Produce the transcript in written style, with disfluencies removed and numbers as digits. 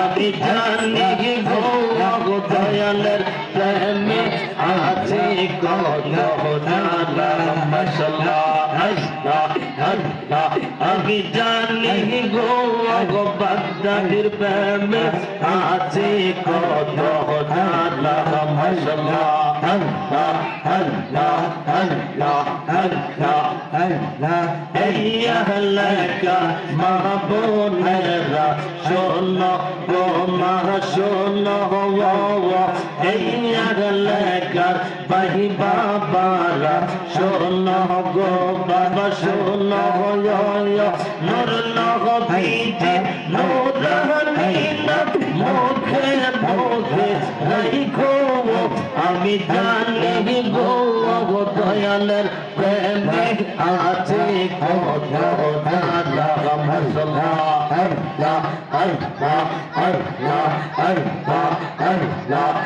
আমি জানি গো দয়ালের প্রেমে আছে আমি জানি গো বান্দার প্রেমে আছে কত মাশাআল্লাহ আল্লাহ আল্লাহ আল্লাহ আল্লাহ আল্লাহ এই আহলাকা মাহবুবেরা শোনো গো মা শোনো এই আহলাকার ভাই বাবারা শোনো গো বাবা শোনো নূর নবীজি নূরানীনা মুখে মুখে রাখো আমি জানি গো দয়ালের প্রেমে আছে কত আল্লাহ আল্লাহ আল্লাহ আল্লাহ আল্লাহ আল্লাহ